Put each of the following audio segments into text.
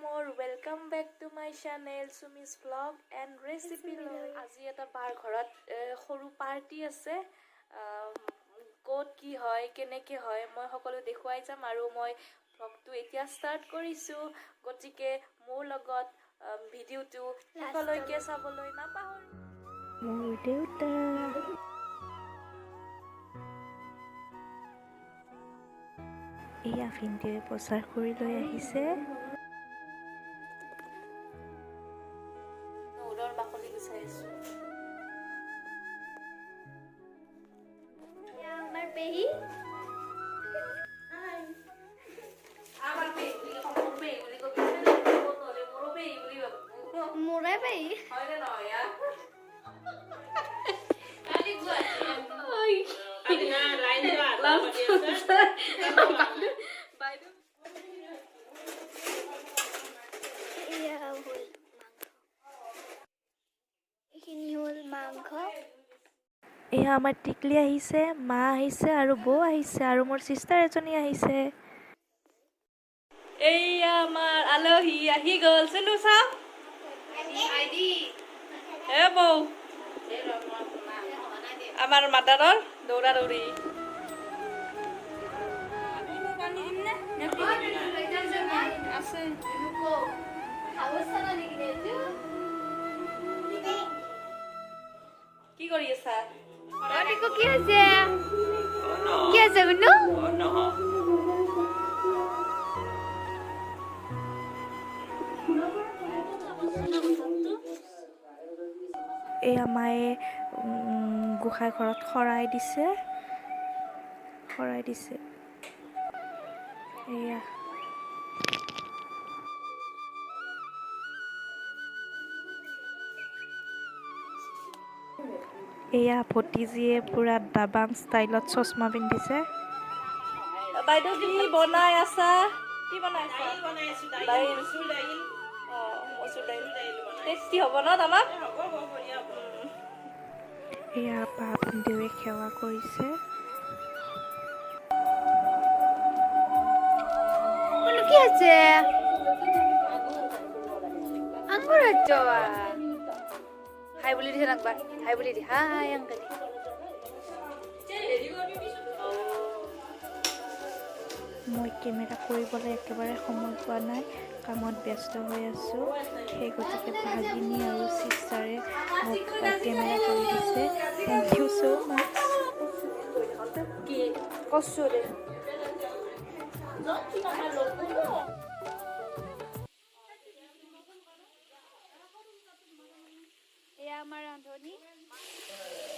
মোৰ welcome back to my channel Sumi's blog and recipe লৈ আজি এটা বাৰ ঘৰত সৰু পাৰ্টি আছে ক'ত কি হয় কেনেকৈ হয় মই সকলো দেখুৱাই যাম আৰু মই ব্লগটো এতিয়া ষ্টাৰ্ট কৰিছোঁ গতিকে মোৰ লগত ভিডিঅ'টো শেষলৈকে চাবলৈ নাপাহৰিব মোৰ দেউতা এয়া ভিডিঅ'য়ে প্ৰচাৰ কৰি লৈ আহিছে উলৰ বাকলি গুচাই আছো আমাৰ পেহি মোৰে পেহি হয়নে নহয় ইয়া এয়া আমাৰ টিকলি আহিছে মা আহিছে আৰু বৌ আহিছে আৰু মোৰ সিষ্টাৰ এজনী আহিছে এয়া আমাৰ আলহী আহি গ'ল চলো চাও এ বৌ আমাৰ মাদাৰৰ দৌৰা দৌৰি কি কৰি আছা কি আছে কি আছে বুনু এই মায়ে গোসাঁই ঘৰত শৰাই দিছে এয়া এয়া ভতিজীয়ে পুৰা দাবাং ষ্টাইলত চশমা পিন্ধিছে বাইদেউ কি বনাই আছা কি বনাই আছা দাইল মচুৰ দাইল টেষ্টি হ'ব ন তামাক এয়া বা ভিনদেউৱে সেৱা কৰিছে কি আছে আঙ্গুর হচ্ছে হাই বলি দিছে নাকবা হাই বলি দি হাই আঙ্কেল মই কেমেৰা কৰিবলৈ একেবাৰে সময় পোৱা নাই কামত ব্যস্ত হৈ আছোঁ সেই গতিকে ভাগিনী আৰু চিষ্টাৰে মোক কেমেৰা কৰি দিছে থেংক ইউ ছ' মাছ কচুৰে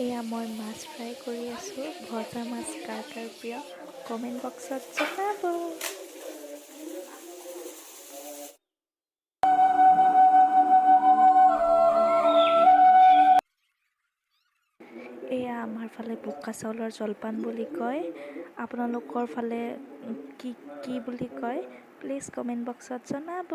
এয়া মই মাছ ফ্ৰাই কৰি আছোঁ ভজা মাছ কাৰ কাৰ প্ৰিয় কমেণ্ট বক্সত জনাব এয়া আমাৰ ফালে বোকা চাউলৰ জলপান বুলি কয় আপোনালোকৰ ফালে কি বুলি কয় প্লিজ কমেণ্ট বক্সত জনাব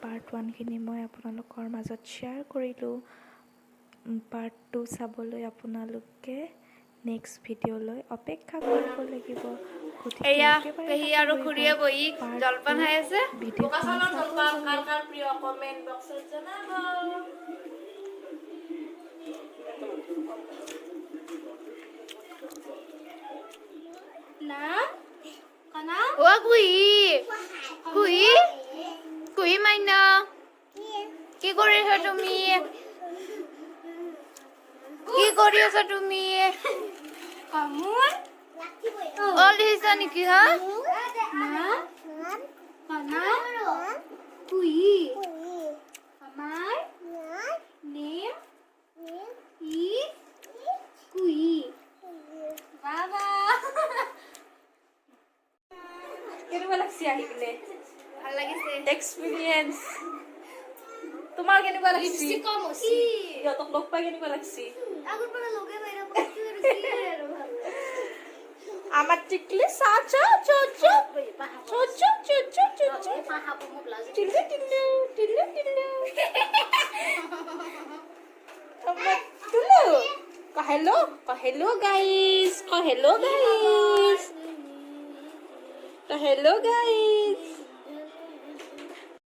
পাৰ্ট 1 খিনি মই আপোনালোকৰ মাজত শ্বেয়াৰ কৰিলোঁ পাৰ্ট 2 চাবলৈ আপোনালোকে নেক্সট ভিডিঅ'লৈ অপেক্ষা কৰিব লাগিব এয়া পেহি আৰু খুৰীয়ে বহি জলপান খাই আছে বোকা চাউলৰ জলপান কাৰ কাৰ প্ৰিয় কমেণ্ট বক্সত জনাব না কানা ও কুই মাইনা কি কৰি আছা তুমি কি কৰি আছা তুমি? অল দেখিছা নেকি হা? কেনেকুৱা লাগছে আহি কিনে ভাল লাগিছে। এক্সপিৰিয়েঞ্চ তোমাৰ কেনেকুৱা লাগছে সিহঁতক লগ পাই কেনেকুৱা লাগছে আমার টিকলি সা চ চ চ চ চ চ চ চ চ টিল্লু টিল্লু টিল্লু টিল্লু আমার টুলু হেলো গাইস ক হেলো গাইস